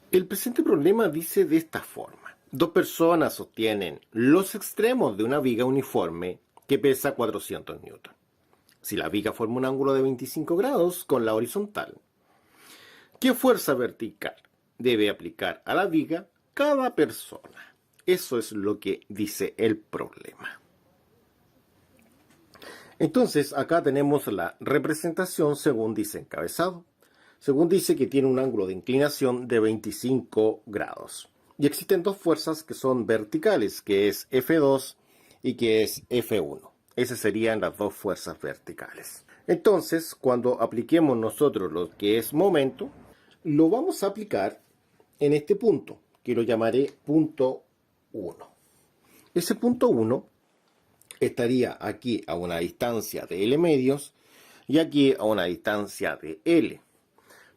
El presente problema dice de esta forma. Dos personas sostienen los extremos de una viga uniforme que pesa 400 newton. Si la viga forma un ángulo de 25 grados con la horizontal, ¿qué fuerza vertical debe aplicar a la viga cada persona? Eso es lo que dice el problema. Entonces, acá tenemos la representación según dice encabezado. Según dice que tiene un ángulo de inclinación de 25 grados. Y existen dos fuerzas que son verticales, que es F2 y que es F1. Esas serían las dos fuerzas verticales. Entonces, cuando apliquemos nosotros lo que es momento, lo vamos a aplicar en este punto, que lo llamaré punto 1. Ese punto 1 estaría aquí a una distancia de L medios y aquí a una distancia de L.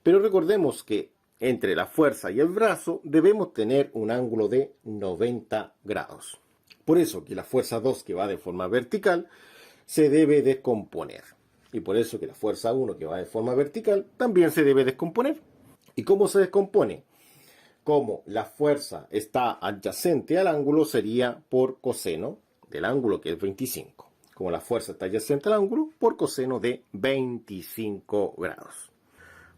Pero recordemos que entre la fuerza y el brazo debemos tener un ángulo de 90 grados. Por eso que la fuerza 2 que va de forma vertical se debe descomponer. Y por eso que la fuerza 1 que va de forma vertical también se debe descomponer. ¿Y cómo se descompone? Como la fuerza está adyacente al ángulo, sería por coseno del ángulo que es 25. Como la fuerza está adyacente al ángulo, por coseno de 25 grados.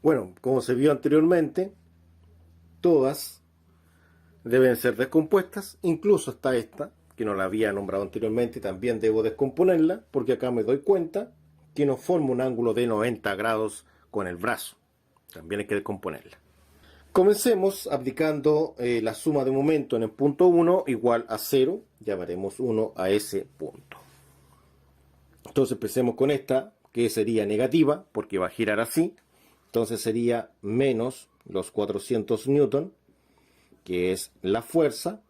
Bueno, como se vio anteriormente, todas deben ser descompuestas, incluso hasta esta, que no la había nombrado anteriormente, también debo descomponerla, porque acá me doy cuenta que nos forma un ángulo de 90 grados con el brazo. También hay que descomponerla. Comencemos aplicando la suma de momento en el punto 1 igual a 0. Llamaremos 1 a ese punto. Entonces empecemos con esta, que sería negativa, porque va a girar así. Entonces sería menos los 400 newton, que es la fuerza,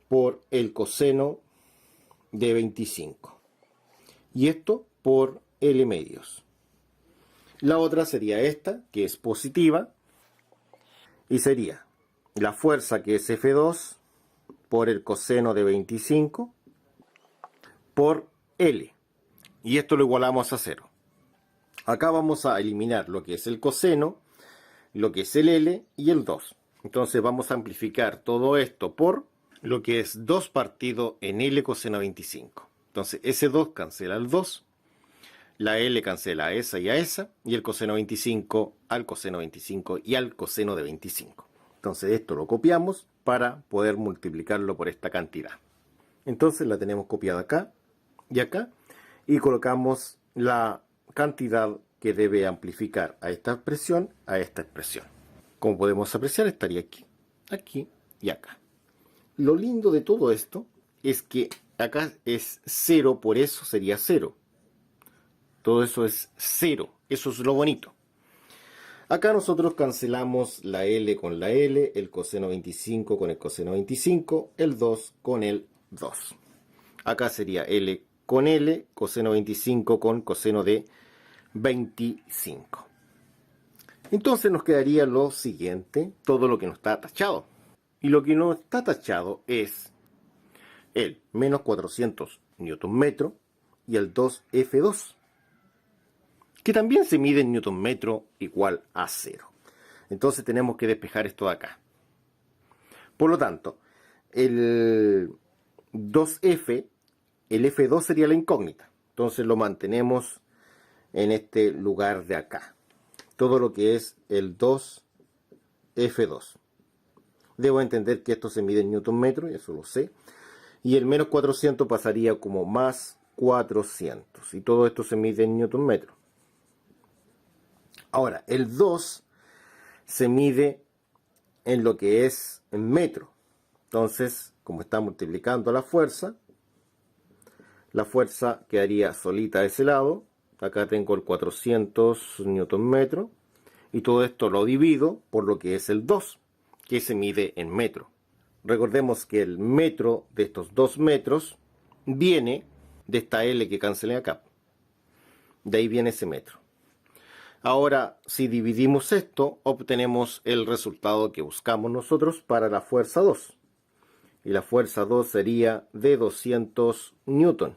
por el coseno de 25. Y esto por L medios. La otra sería esta, que es positiva, y sería la fuerza, que es F2, por el coseno de 25, por L. Y esto lo igualamos a 0. Acá vamos a eliminar lo que es el coseno, lo que es el L y el 2. Entonces vamos a amplificar todo esto por lo que es 2 partido en L coseno 25. Entonces ese 2 cancela el 2, la L cancela a esa y a esa, y el coseno 25 al coseno 25 y al coseno de 25. Entonces esto lo copiamos para poder multiplicarlo por esta cantidad. Entonces la tenemos copiada acá y acá, y colocamos la cantidad que debe amplificar a esta expresión a esta expresión. Como podemos apreciar, estaría aquí, aquí y acá. Lo lindo de todo esto es que acá es 0, por eso sería 0. Todo eso es 0, eso es lo bonito. Acá nosotros cancelamos la L con la L, el coseno 25 con el coseno 25, el 2 con el 2. Acá sería L con L, coseno 25 con coseno de 25. Entonces nos quedaría lo siguiente, todo lo que no está tachado. Y lo que no está tachado es el menos 400 newton metro y el 2F2, que también se mide en newton metro igual a 0. Entonces tenemos que despejar esto de acá. Por lo tanto, el 2F, el F2 sería la incógnita. Entonces lo mantenemos en este lugar de acá. Todo lo que es el 2F2. Debo entender que esto se mide en newton metro, y eso lo sé. Y el menos 400 pasaría como más 400. Y todo esto se mide en newton metro. Ahora, el 2 se mide en lo que es en metro. Entonces, como está multiplicando la fuerza quedaría solita a ese lado. Acá tengo el 400 newton metro. Y todo esto lo divido por lo que es el 2, que se mide en metro. Recordemos que el metro de estos 2 metros viene de esta L que cancelé acá. De ahí viene ese metro. Ahora, si dividimos esto, obtenemos el resultado que buscamos nosotros para la fuerza 2. Y la fuerza 2 sería de 200 newton.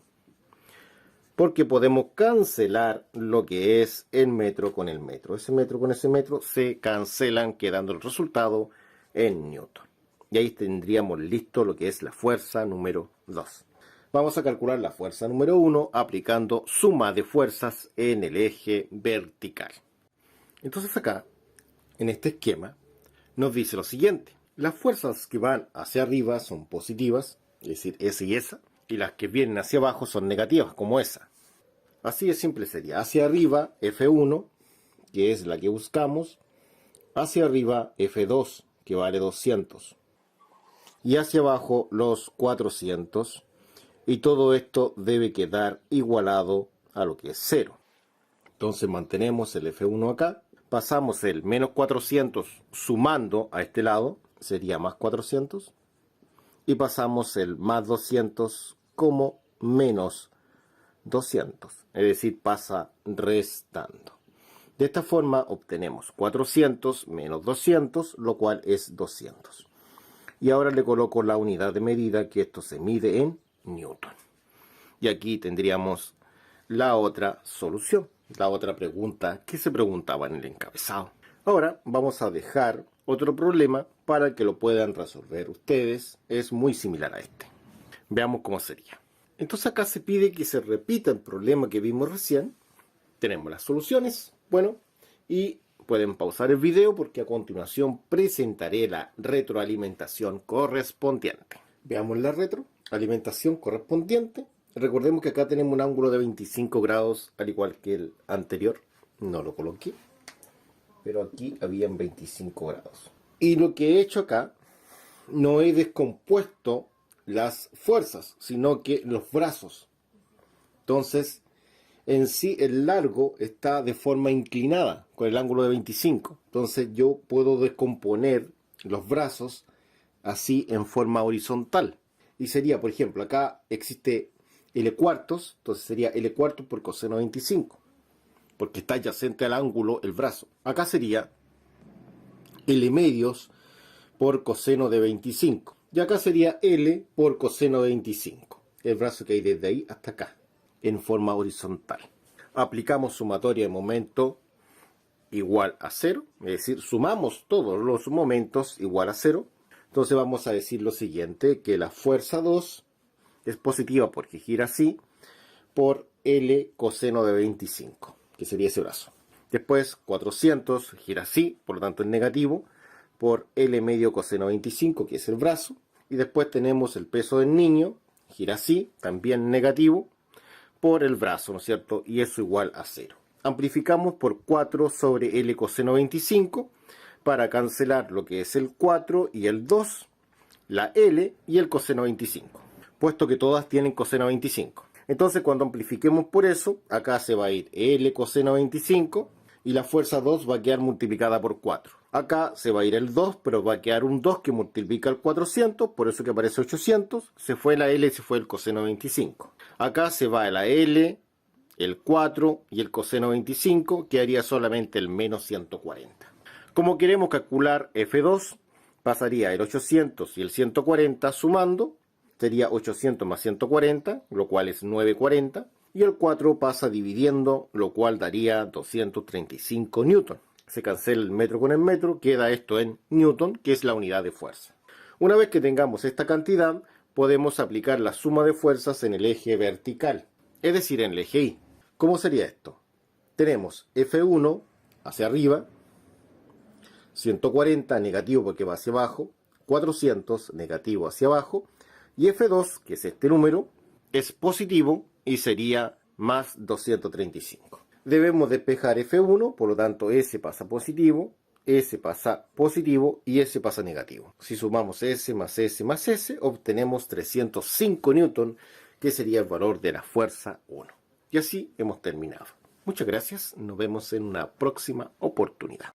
Porque podemos cancelar lo que es el metro con el metro. Ese metro con ese metro se cancelan, quedando el resultado en newton. Y ahí tendríamos listo lo que es la fuerza número 2. Vamos a calcular la fuerza número 1 aplicando suma de fuerzas en el eje vertical. Entonces acá, en este esquema, nos dice lo siguiente. Las fuerzas que van hacia arriba son positivas, es decir, esa y esa, y las que vienen hacia abajo son negativas, como esa. Así de simple sería. Hacia arriba, F1, que es la que buscamos. Hacia arriba, F2, que vale 200. Y hacia abajo, los 400. Y todo esto debe quedar igualado a lo que es 0. Entonces mantenemos el F1 acá. Pasamos el menos 400 sumando a este lado, sería más 400. Y pasamos el más 200 como menos 200. Es decir, pasa restando. De esta forma obtenemos 400 menos 200, lo cual es 200. Y ahora le coloco la unidad de medida, que esto se mide en newton. Y aquí tendríamos la otra solución, la otra pregunta que se preguntaba en el encabezado. Ahora vamos a dejar otro problema para que lo puedan resolver ustedes. Es muy similar a este. Veamos cómo sería. Entonces acá se pide que se repita el problema que vimos recién. Tenemos las soluciones. Bueno, y pueden pausar el video porque a continuación presentaré la retroalimentación correspondiente. Veamos la retroalimentación correspondiente. Recordemos que acá tenemos un ángulo de 25 grados, al igual que el anterior. No lo coloqué, pero aquí habían 25 grados. Y lo que he hecho acá, no he descompuesto las fuerzas, sino que los brazos. Entonces, en sí el largo está de forma inclinada con el ángulo de 25. Entonces yo puedo descomponer los brazos así en forma horizontal. Y sería, por ejemplo, acá existe L cuartos, entonces sería L cuartos por coseno de 25, porque está adyacente al ángulo el brazo. Acá sería L medios por coseno de 25. Y acá sería L por coseno de 25. El brazo que hay desde ahí hasta acá, en forma horizontal. Aplicamos sumatoria de momento igual a 0, es decir, sumamos todos los momentos igual a 0. Entonces vamos a decir lo siguiente, que la fuerza 2 es positiva porque gira así, por L coseno de 25, que sería ese brazo. Después 400 gira así, por lo tanto es negativo, por L medio coseno de 25, que es el brazo. Y después tenemos el peso del niño, gira así, también negativo, por el brazo, ¿no es cierto? Y eso igual a 0. Amplificamos por 4 sobre L coseno 25 para cancelar lo que es el 4 y el 2, la L y el coseno 25, puesto que todas tienen coseno 25. Entonces cuando amplifiquemos por eso, acá se va a ir L coseno 25 y la fuerza 2 va a quedar multiplicada por 4. Acá se va a ir el 2, pero va a quedar un 2 que multiplica el 400, por eso que aparece 800. Se fue la L y se fue el coseno 25. Acá se va la L, el 4 y el coseno 25, quedaría solamente el menos 140. Como queremos calcular F2, pasaría el 800 y el 140 sumando, sería 800 más 140, lo cual es 940, y el 4 pasa dividiendo, lo cual daría 235 newton. Se cancela el metro con el metro, queda esto en newton, que es la unidad de fuerza. Una vez que tengamos esta cantidad, podemos aplicar la suma de fuerzas en el eje vertical, es decir, en el eje Y. ¿Cómo sería esto? Tenemos F1 hacia arriba, 140 negativo porque va hacia abajo, 400 negativo hacia abajo, y F2, que es este número, es positivo y sería más 235. Debemos despejar F1, por lo tanto S pasa positivo, S pasa positivo y S pasa negativo. Si sumamos S más S más S, obtenemos 305 newton, que sería el valor de la fuerza 1. Y así hemos terminado. Muchas gracias, nos vemos en una próxima oportunidad.